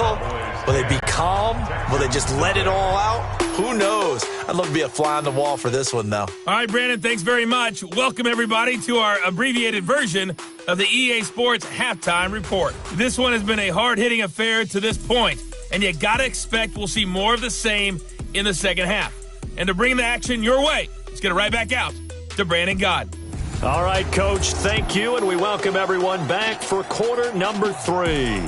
critical? Will they be calm? Will they just let it all out? Who knows? I'd love to be a fly on the wall for this one, though. All right, Brandon, thanks very much. Welcome, everybody, to our abbreviated version of the EA Sports Halftime Report. This one has been a hard-hitting affair to this point, and you got to expect we'll see more of the same in the second half. And to bring the action your way, let's get it right back out to Brandon God. All right, Coach, thank you, and we welcome everyone back for quarter number 3.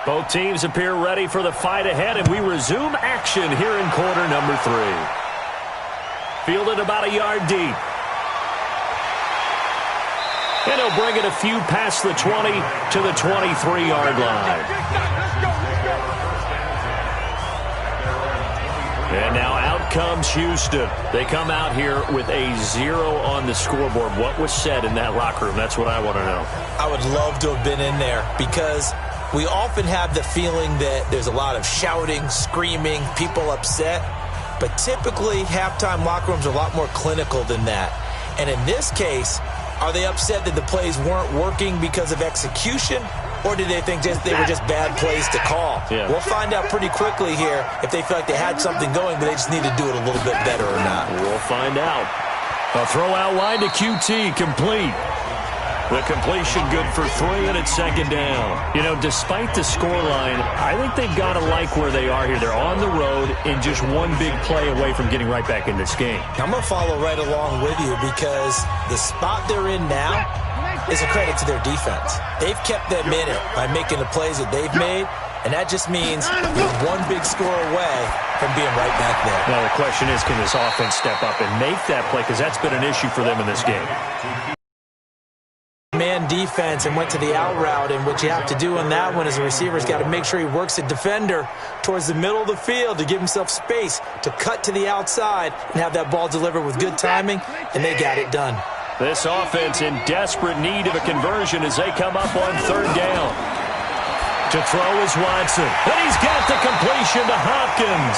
Both teams appear ready for the fight ahead, and we resume action here in quarter number 3. Fielded about a yard deep. And he'll bring it a few past the 20 to the 23-yard line. And now out comes Houston. They come out here with a 0 on the scoreboard. What was said in that locker room? That's what I want to know. I would love to have been in there because we often have the feeling that there's a lot of shouting, screaming, people upset. But typically, halftime locker rooms are a lot more clinical than that. And in this case, are they upset that the plays weren't working because of execution? Or did they think they were just bad plays to call? Yeah. We'll find out pretty quickly here if they feel like they had something going, but they just need to do it a little bit better or not. We'll find out. A throw out line to QT, complete. The completion good for 3, and it's second down. You know, despite the scoreline, I think they've got to like where they are here. They're on the road and just one big play away from getting right back in this game. I'm going to follow right along with you because the spot they're in now is a credit to their defense. They've kept them in it by making the plays that they've made, and that just means you're one big score away from being right back there. Now, the question is, can this offense step up and make that play? Because that's been an issue for them in this game. Man defense and went to the out route, and what you have to do on that one is the receiver's got to make sure he works a defender towards the middle of the field to give himself space to cut to the outside and have that ball delivered with good timing, and they got it done. This offense in desperate need of a conversion as they come up on third down. To throw is Watson, and he's got the completion to Hopkins,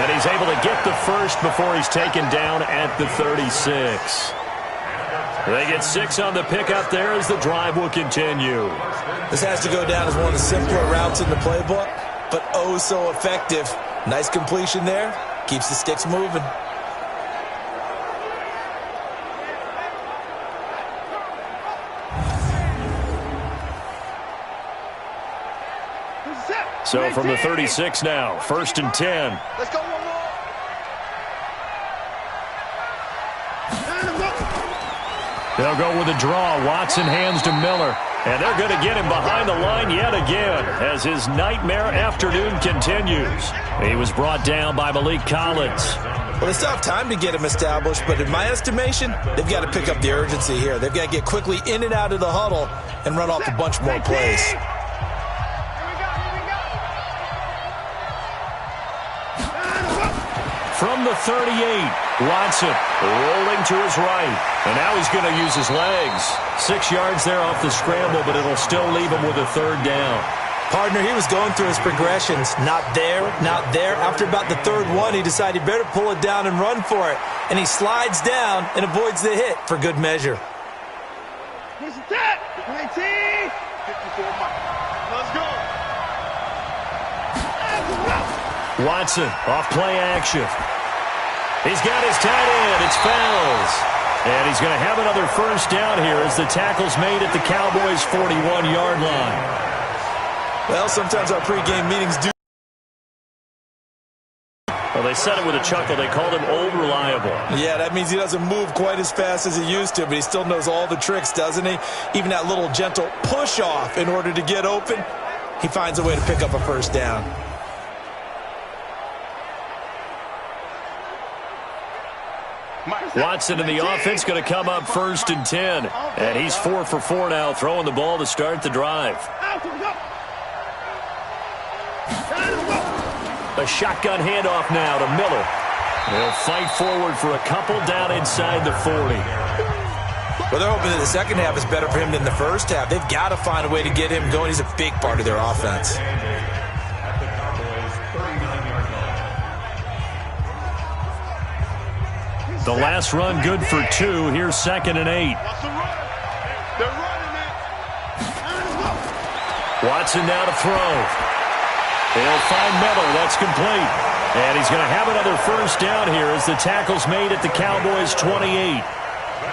and he's able to get the first before he's taken down at the 36. They get 6 on the pickup there as the drive will continue. This has to go down as one of the simpler routes in the playbook, but oh so effective. Nice completion there. Keeps the sticks moving. So from the 36 now, 1st and 10. Let's go one more. They'll go with a draw. Watson hands to Miller. And they're going to get him behind the line yet again as his nightmare afternoon continues. He was brought down by Malik Collins. Well, they still have time to get him established, but in my estimation, they've got to pick up the urgency here. They've got to get quickly in and out of the huddle and run off a bunch more plays. From the 38, Watson rolling to his right. And now he's going to use his legs. 6 yards there off the scramble, but it'll still leave him with a third down. Partner, he was going through his progressions. Not there, not there. After about the third one, he decided he better pull it down and run for it. And he slides down and avoids the hit for good measure. Who's that? 19. 54 miles. Let's go. Watson off play action. He's got his tight end. It's Fells. And he's going to have another first down here as the tackle's made at the Cowboys' 41-yard line. Well, sometimes our pregame meetings do. Well, they said it with a chuckle. They called him old reliable. Yeah, that means he doesn't move quite as fast as he used to, but he still knows all the tricks, doesn't he? Even that little gentle push-off in order to get open, he finds a way to pick up a first down. Mike. Watson and the offense going to come up 1st and 10. And he's 4 for 4 now, throwing the ball to start the drive. A shotgun handoff now to Miller. They'll fight forward for a couple down inside the 40. Well, they're hoping that the second half is better for him than the first half. They've got to find a way to get him going. He's a big part of their offense. The last run good for 2. Here's 2nd and 8. Watson now to throw. They'll find Miller. That's complete. And he's going to have another first down here as the tackle's made at the Cowboys' 28.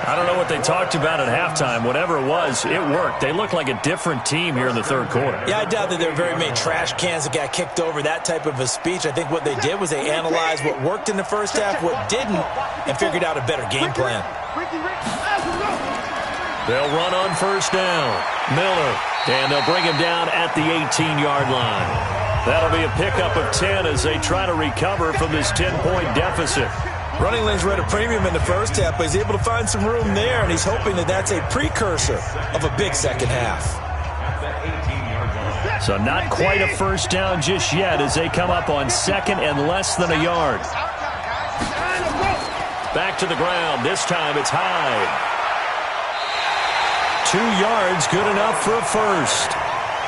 I don't know what they talked about at halftime. Whatever it was, it worked. They look like a different team here in the third quarter. Yeah, I doubt that there were very many trash cans that got kicked over, that type of a speech. I think what they did was they analyzed what worked in the first half, what didn't, and figured out a better game plan. They'll run on first down. Miller, and they'll bring him down at the 18-yard line. That'll be a pickup of 10 as they try to recover from this 10-point deficit. Running lanes were at a premium in the first half, but he's able to find some room there, and he's hoping that that's a precursor of a big second half. So not quite a first down just yet as they come up on 2nd and less than a yard. Back to the ground. This time it's Hyde. 2 yards, good enough for a first.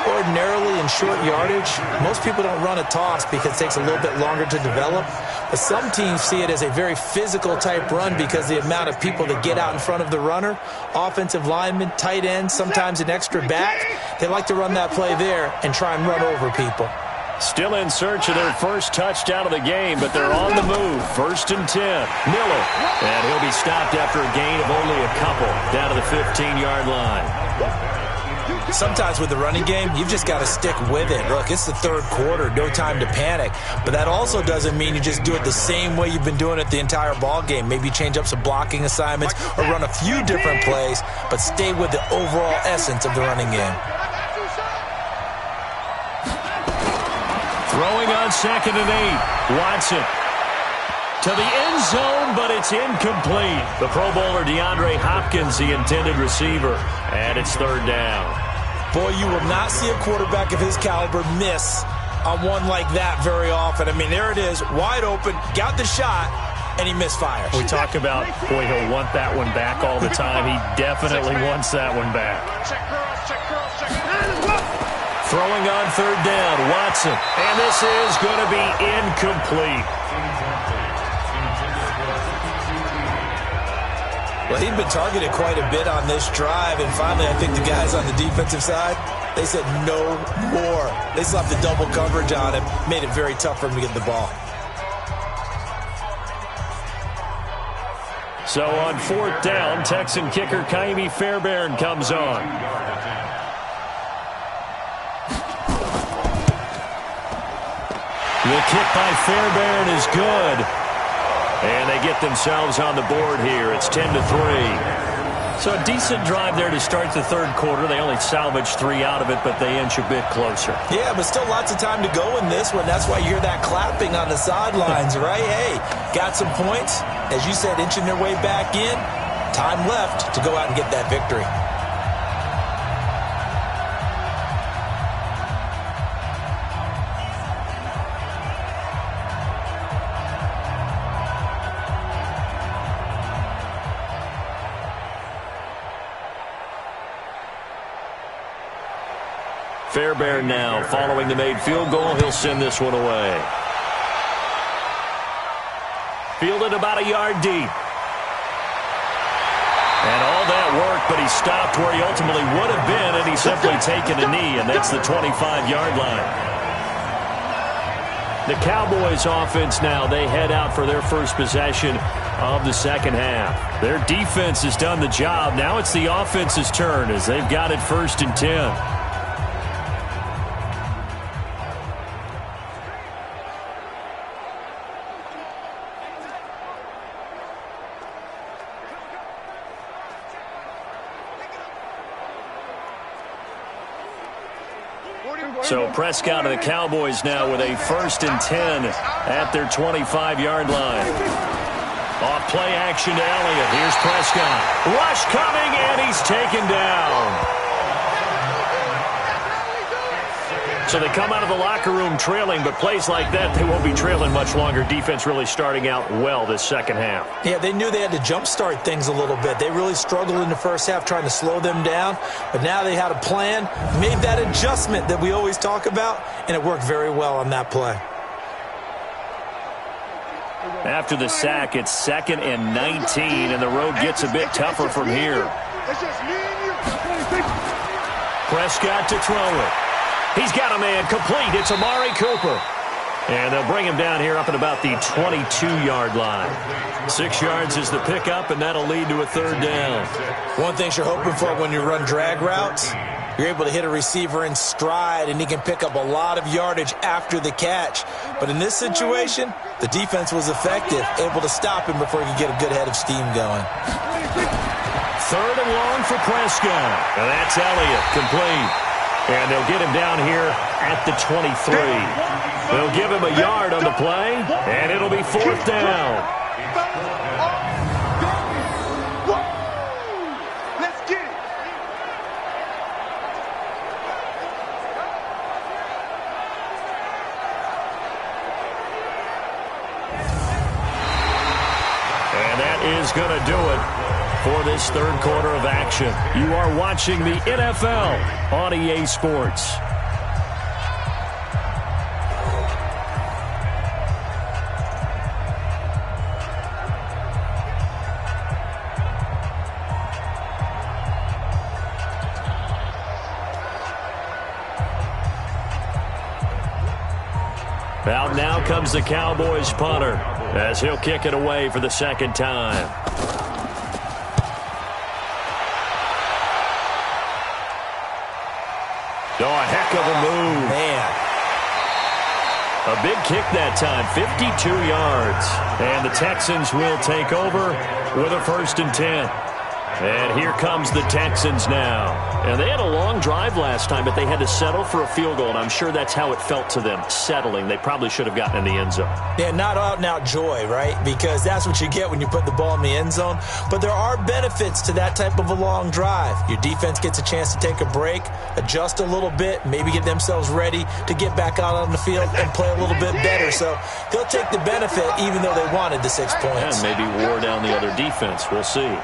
Ordinarily in short yardage, most people don't run a toss because it takes a little bit longer to develop. But some teams see it as a very physical type run because the amount of people that get out in front of the runner, offensive linemen, tight ends, sometimes an extra back, they like to run that play there and try and run over people. Still in search of their first touchdown of the game, but they're on the move. 1st and 10. Miller. And he'll be stopped after a gain of only a couple down to the 15-yard line. Sometimes with the running game, you've just got to stick with it. Look, it's the third quarter, no time to panic. But that also doesn't mean you just do it the same way you've been doing it the entire ball game. Maybe change up some blocking assignments or run a few different plays, but stay with the overall essence of the running game. Throwing on 2nd and 8. Watson to the end zone, but it's incomplete. The Pro Bowler DeAndre Hopkins, the intended receiver, and it's 3rd down. Boy, you will not see a quarterback of his caliber miss on one like that very often. I mean, there it is, wide open, got the shot, and he misfires. We talk about, boy, he'll want that one back all the time. He definitely wants that one back. Throwing on 3rd down, Watson, and this is going to be incomplete. Well, he'd been targeted quite a bit on this drive, and finally I think the guys on the defensive side, they said no more. They slapped the double coverage on him, made it very tough for him to get the ball. So on 4th down, Texan kicker Kaimi Fairbairn comes on. The kick by Fairbairn is good. And they get themselves on the board here. It's 10-3. So a decent drive there to start the third quarter. They only salvaged 3 out of it, but they inch a bit closer. Yeah, but still lots of time to go in this one. That's why you hear that clapping on the sidelines, right? Hey, got some points. As you said, inching their way back in. Time left to go out and get that victory. Fairbairn now following the made field goal. He'll send this one away. Fielded about a yard deep. And all that work, but he stopped where he ultimately would have been, and he's simply taken a knee, and that's the 25-yard line. The Cowboys offense now, they head out for their first possession of the second half. Their defense has done the job. Now it's the offense's turn as they've got it 1st and 10. So Prescott and the Cowboys now with a 1st and 10 at their 25-yard line. Off play action to Elliott. Here's Prescott. Rush coming, and he's taken down. So they come out of the locker room trailing, but plays like that, they won't be trailing much longer. Defense really starting out well this second half. Yeah, they knew they had to jumpstart things a little bit. They really struggled in the first half trying to slow them down, but now they had a plan, made that adjustment that we always talk about, and it worked very well on that play. After the sack, it's 2nd and 19, and the road gets a bit tougher from here. Prescott to throw it. He's got a man complete. It's Amari Cooper. And they'll bring him down here up at about the 22-yard line. 6 yards is the pickup, and that'll lead to a 3rd down. One thing you're hoping for when you run drag routes, you're able to hit a receiver in stride, and he can pick up a lot of yardage after the catch. But in this situation, the defense was effective, able to stop him before he could get a good head of steam going. 3rd and long for Prescott. And that's Elliott, complete. And they'll get him down here at the 23. They'll give him a yard on the play, and it'll be 4th down. Let's get it. And that is going to do it for this 3rd quarter of action. You are watching the NFL on EA Sports. Out now comes the Cowboys punter as he'll kick it away for the 2nd time. Oh, a heck of a move. Man. A big kick that time, 52 yards. And the Texans will take over with a 1st and 10. And here comes the Texans now. And they had a long drive last time, but they had to settle for a field goal, and I'm sure that's how it felt to them, settling. They probably should have gotten in the end zone. Yeah, not out-and-out joy, right? Because that's what you get when you put the ball in the end zone. But there are benefits to that type of a long drive. Your defense gets a chance to take a break, adjust a little bit, maybe get themselves ready to get back out on the field and play a little bit better. So they'll take the benefit even though they wanted the 6 points. And maybe wore down the other defense. We'll see.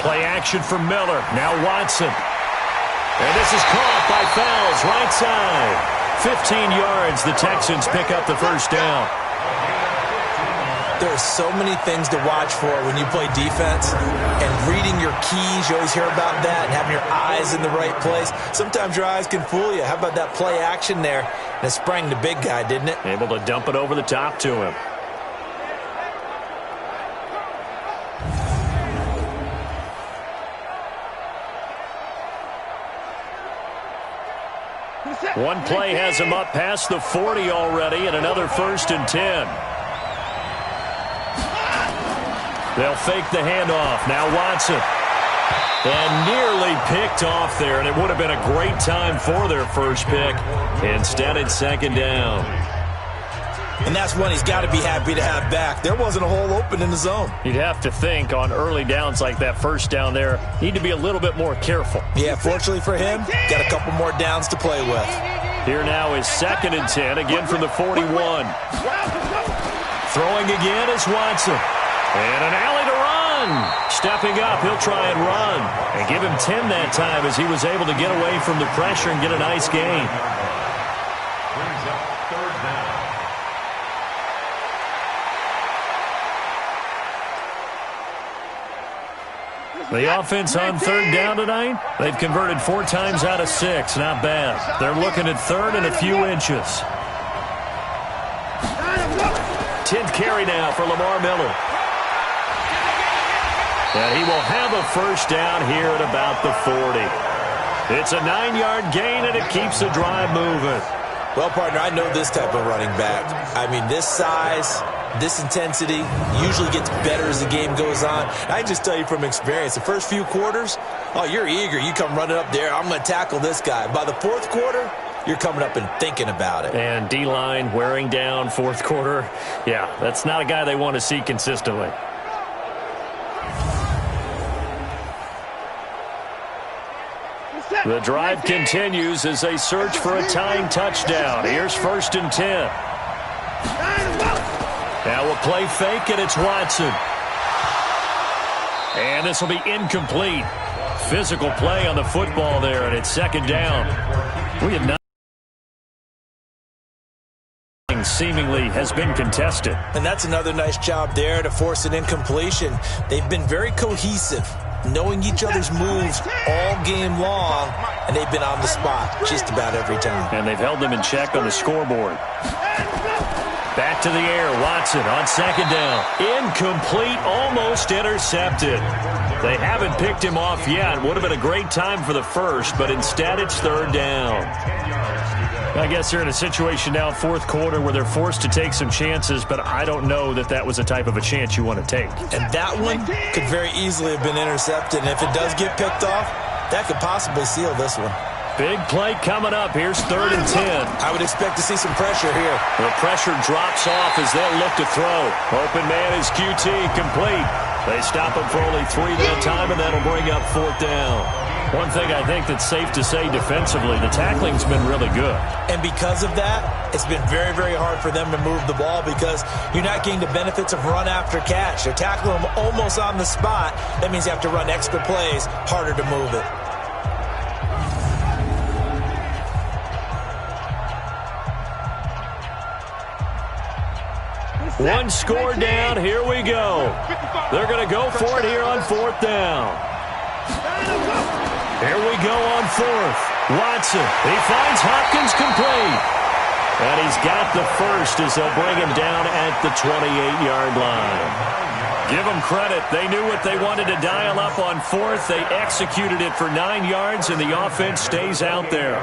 Play action for Miller. Now Watson. And this is caught by Fells, right side. 15 yards. The Texans pick up the 1st down. There are so many things to watch for when you play defense. And reading your keys, you always hear about that, and having your eyes in the right place. Sometimes your eyes can fool you. How about that play action there? And it sprang the big guy, didn't it? Able to dump it over the top to him. One play has him up past the 40 already, and another 1st and 10. They'll fake the handoff. Now Watson. And nearly picked off there, and it would have been a great time for their first pick. Instead, it's 2nd down. And that's one he's got to be happy to have back. There wasn't a hole open in the zone. You'd have to think on early downs like that 1st down there, need to be a little bit more careful. Yeah, fortunately for him, got a couple more downs to play with. Here now is 2nd and 10, again from the 41. Throwing again is Watson. And an alley to run. Stepping up, he'll try and run. And give him 10 that time as he was able to get away from the pressure and get a nice gain. The offense on 3rd down tonight, they've converted 4 times out of 6. Not bad. They're looking at 3rd and a few inches. 10th carry now for Lamar Miller. And he will have a 1st down here at about the 40. It's a 9-yard gain, and it keeps the drive moving. Well, partner, I know this type of running back. I mean, this size, this intensity usually gets better as the game goes on. I can just tell you from experience, the first few quarters, oh, you're eager. You come running up there, I'm going to tackle this guy. By the 4th quarter, you're coming up and thinking about it. And D-line wearing down fourth quarter. Yeah, that's not a guy they want to see consistently. The drive continues as they search for a tying touchdown. Here's 1st and 10. Now we'll play fake, and it's Watson. And this will be incomplete. Physical play on the football there, and it's 2nd down. We have not seemingly has been contested. And that's another nice job there to force an incompletion. They've been very cohesive, knowing each other's moves all game long, and they've been on the spot just about every time. And they've held them in check on the scoreboard. Back to the air, Watson on 2nd down. Incomplete, almost intercepted. They haven't picked him off yet. Would have been a great time for the first, but instead it's 3rd down. I guess they're in a situation now, 4th quarter, where they're forced to take some chances, but I don't know that that was a type of a chance you want to take. And that one could very easily have been intercepted, and if it does get picked off, that could possibly seal this one. Big play coming up. Here's 3rd and 10. I would expect to see some pressure here. The pressure drops off as they'll look to throw. Open man is QT, complete. They stop him for only 3 that time, and that'll bring up 4th down. One thing I think that's safe to say defensively, the tackling's been really good. And because of that, it's been very, very hard for them to move the ball because you're not getting the benefits of run after catch. They're tackling them almost on the spot. That means you have to run extra plays, harder to move it. One score down. Here we go. They're going to go for it here on 4th down. Here we go on 4th. Watson. He finds Hopkins complete. And he's got the first as they'll bring him down at the 28-yard line. Give them credit. They knew what they wanted to dial up on 4th. They executed it for 9 yards, and the offense stays out there.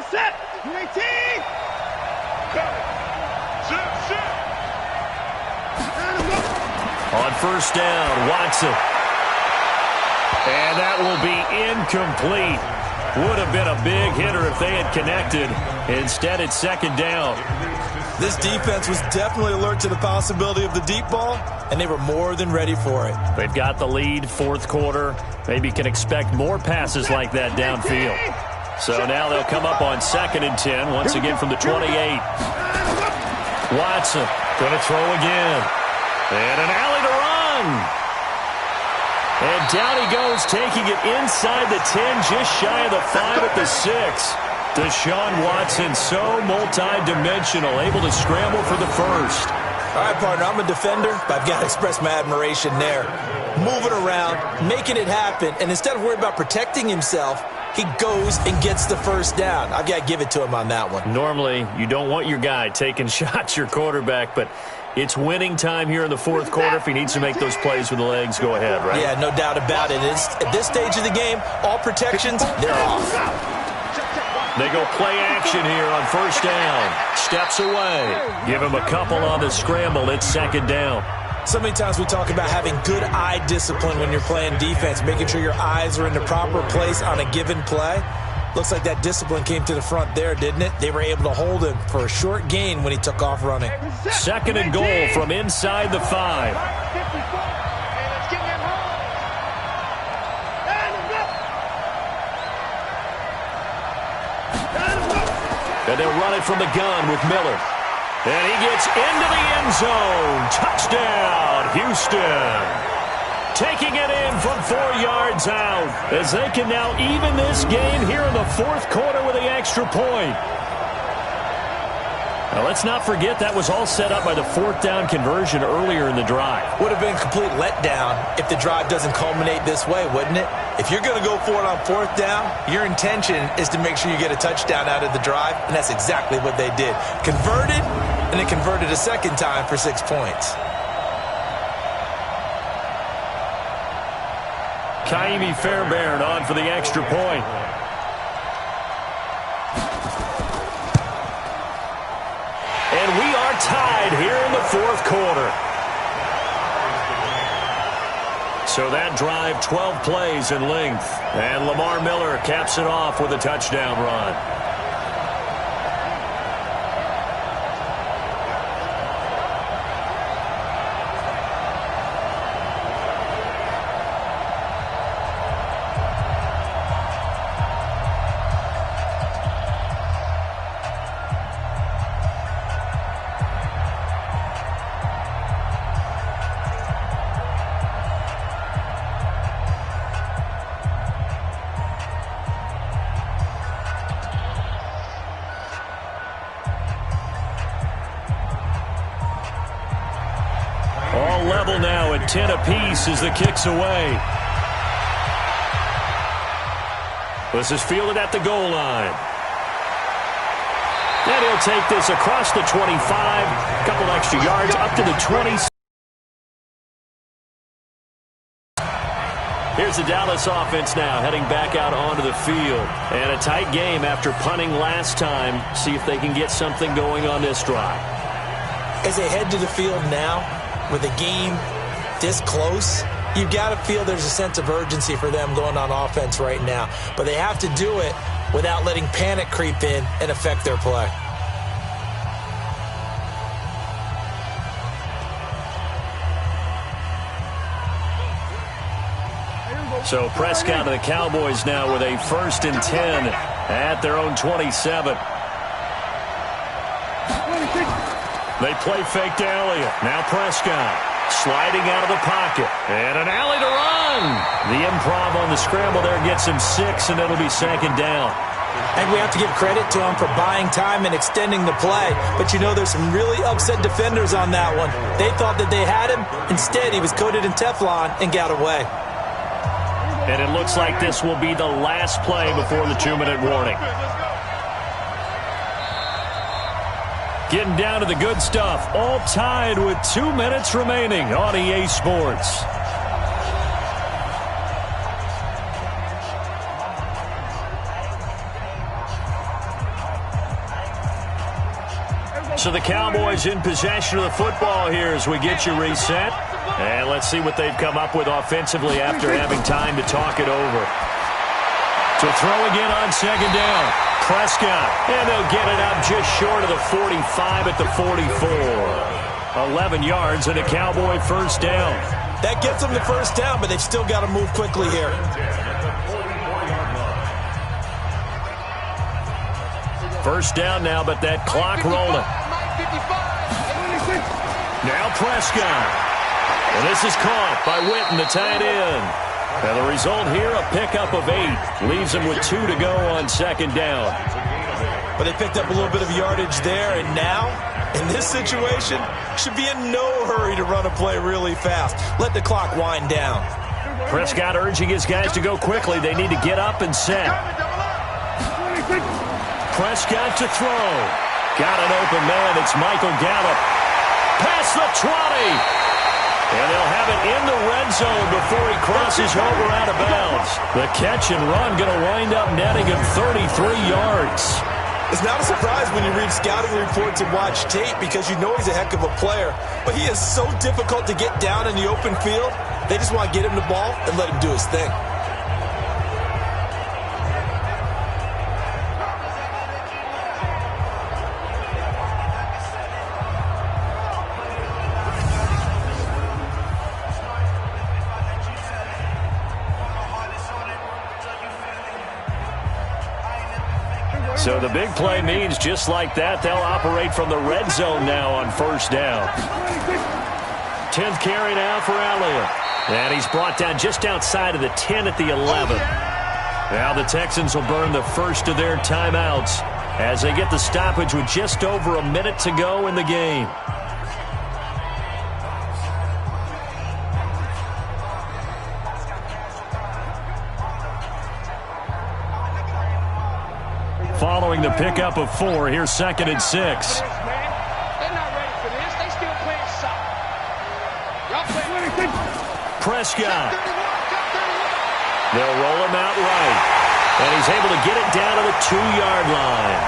Set. 18. On 1st down, Watson. And that will be incomplete. Would have been a big hitter if they had connected. Instead, it's 2nd down. This defense was definitely alert to the possibility of the deep ball, and they were more than ready for it. They've got the lead, 4th quarter. Maybe can expect more passes like that downfield. So now they'll come up on 2nd and 10, once again from the 28. Watson going to throw again. And an alley to run. And down he goes, taking it inside the 10, just shy of the 5 at the 6. Deshaun Watson, so multi-dimensional, able to scramble for the first. All right, partner, I'm a defender, but I've got to express my admiration there. Moving around, making it happen, and instead of worrying about protecting himself, he goes and gets the first down. I've got to give it to him on that one. Normally, you don't want your guy taking shots, your quarterback, but it's winning time here in the 4th quarter. If he needs to make those plays with the legs, go ahead, right? Yeah, no doubt about it. At this stage of the game, all protections, they're off. They go play action here on 1st down. Steps away. Give him a couple on the scramble. It's 2nd down. So many times we talk about having good eye discipline when you're playing defense, making sure your eyes are in the proper place on a given play. Looks like that discipline came to the front there, didn't it? They were able to hold him for a short gain when he took off running. 2nd and goal from inside the 5. And they'll run it from the gun with Miller. And he gets into the end zone. Touchdown, Houston. Taking it in from 4 yards out as they can now even this game here in the 4th quarter with the extra point. Now, let's not forget that was all set up by the 4th down conversion earlier in the drive. Would have been a complete letdown if the drive doesn't culminate this way, wouldn't it? If you're going to go for it on 4th down, your intention is to make sure you get a touchdown out of the drive, and that's exactly what they did. Converted, and then converted a second time for 6 points. Kaimi Fairbairn on for the extra point. And we are tied here in the 4th quarter. So that drive, 12 plays in length. And Lamar Miller caps it off with a touchdown run. All level now at 10 apiece as the kick's away. This is fielded at the goal line. And he'll take this across the 25. A couple extra yards up to the 20. Here's the Dallas offense now heading back out onto the field. And a tight game after punting last time. See if they can get something going on this drive. As they head to the field now, with a game this close, you've got to feel there's a sense of urgency for them going on offense right now. But they have to do it without letting panic creep in and affect their play. So Prescott and the Cowboys now with a 1st and 10 at their own 27. They play fake to Elliott. Now Prescott sliding out of the pocket. And an alley to run. The improv on the scramble there gets him 6, and it'll be 2nd down. And we have to give credit to him for buying time and extending the play. But you know there's some really upset defenders on that one. They thought that they had him. Instead, he was coated in Teflon and got away. And it looks like this will be the last play before the 2-minute warning. Getting down to the good stuff. All tied with 2 minutes remaining on EA Sports. So the Cowboys in possession of the football here as we get you reset. And let's see what they've come up with offensively after having time to talk it over. To throw again on 2nd down. Prescott, and they'll get it up just short of the 45 at the 44. 11 yards and a Cowboy 1st down. That gets them the 1st down, but they've still got to move quickly here. First down now, but that clock rolling. Now Prescott. And this is caught by Witten, the tight end. And the result here, a pickup of 8. Leaves him with 2 to go on 2nd down. But they picked up a little bit of yardage there, and now, in this situation, should be in no hurry to run a play really fast. Let the clock wind down. Prescott urging his guys to go quickly. They need to get up and set. Prescott to throw. Got an open man. It's Michael Gallup. Past the 20. And they'll have it in the red zone before he crosses over out of bounds. The catch and run going to wind up netting him 33 yards. It's not a surprise when you read scouting reports and watch tape because you know he's a heck of a player. But he is so difficult to get down in the open field. They just want to get him the ball and let him do his thing. So the big play means just like that, they'll operate from the red zone now on 1st down. 10th carry now for Elliott. And he's brought down just outside of the 10 at the 11. Now the Texans will burn the first of their timeouts as they get the stoppage with just over a minute to go in the game. Following the pickup of 4, here's 2nd and 6. They're not ready for this. They still playing soft. Y'all playing. Prescott. They'll roll him out right. And he's able to get it down to the 2-yard line.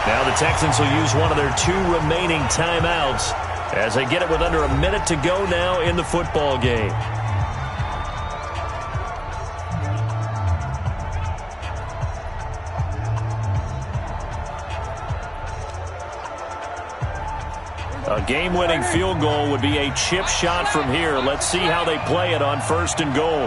Now the Texans will use one of their 2 remaining timeouts as they get it with under a minute to go now in the football game. A game-winning field goal would be a chip shot from here. Let's see how they play it on 1st and goal.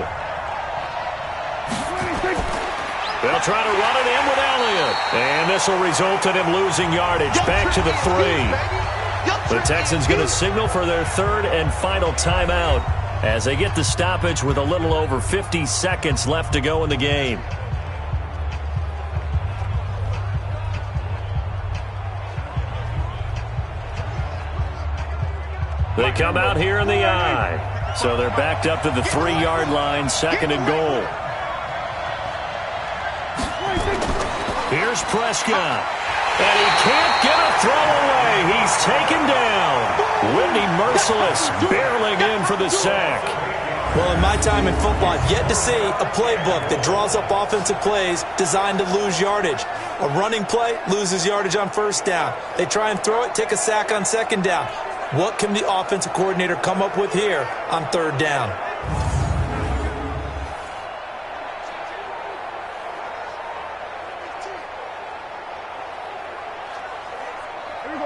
They'll try to run it in with Elliott. And this will result in him losing yardage. Back to the 3. The Texans going to signal for their 3rd and final timeout as they get the stoppage with a little over 50 seconds left to go in the game. They come out here in the I. So they're backed up to the 3-yard line, 2nd and goal. Here's Prescott. And he can't get a throw away. He's taken down. Whitney Merciless barreling in for the sack. Well, in my time in football, I've yet to see a playbook that draws up offensive plays designed to lose yardage. A running play loses yardage on 1st down. They try and throw it, take a sack on 2nd down. What can the offensive coordinator come up with here on 3rd down?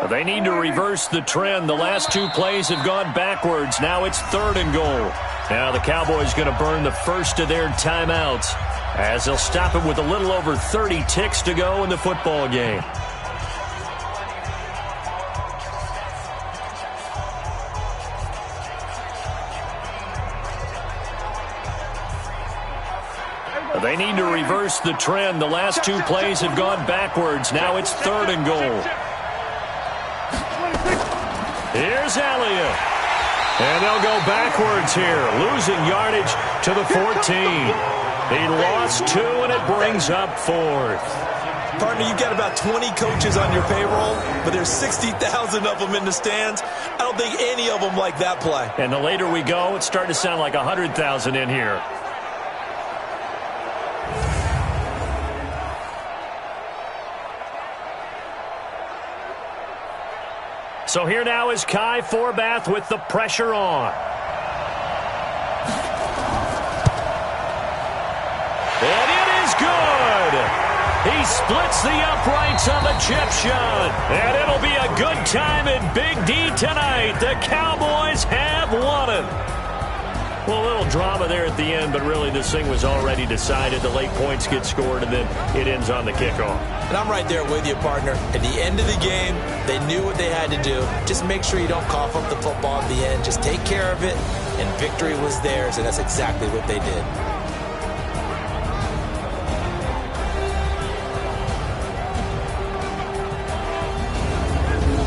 They need to reverse the trend. The last 2 plays have gone backwards. Now it's 3rd and goal. Now the Cowboys going to burn the first of their timeouts as they'll stop it with a little over 30 ticks to go in the football game. They need to reverse the trend. The last 2 plays have gone backwards. Now it's 3rd and goal. Here's Elliott. And they'll go backwards here, losing yardage to the 14. He lost 2, and it brings up 4th. Partner, you've got about 20 coaches on your payroll, but there's 60,000 of them in the stands. I don't think any of them like that play. And the later we go, it's starting to sound like 100,000 in here. So here now is Kai Forbath with the pressure on. And it is good. He splits the uprights on the chip shot. And it'll be a good time in Big D tonight. The Cowboys have won it. Well, a little drama there at the end, but really this thing was already decided. The late points get scored, and then it ends on the kickoff. And I'm right there with you, partner. At the end of the game, they knew what they had to do. Just make sure you don't cough up the football at the end. Just take care of it, and victory was theirs, and that's exactly what they did.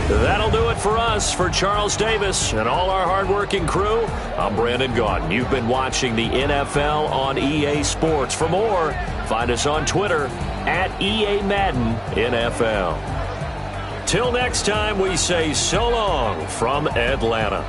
That'll do it for us. For Charles Davis and all our hardworking crew, I'm Brandon Gaudin. You've been watching the NFL on EA Sports. For more, find us on Twitter at EA Madden NFL. Till next time, we say so long from Atlanta.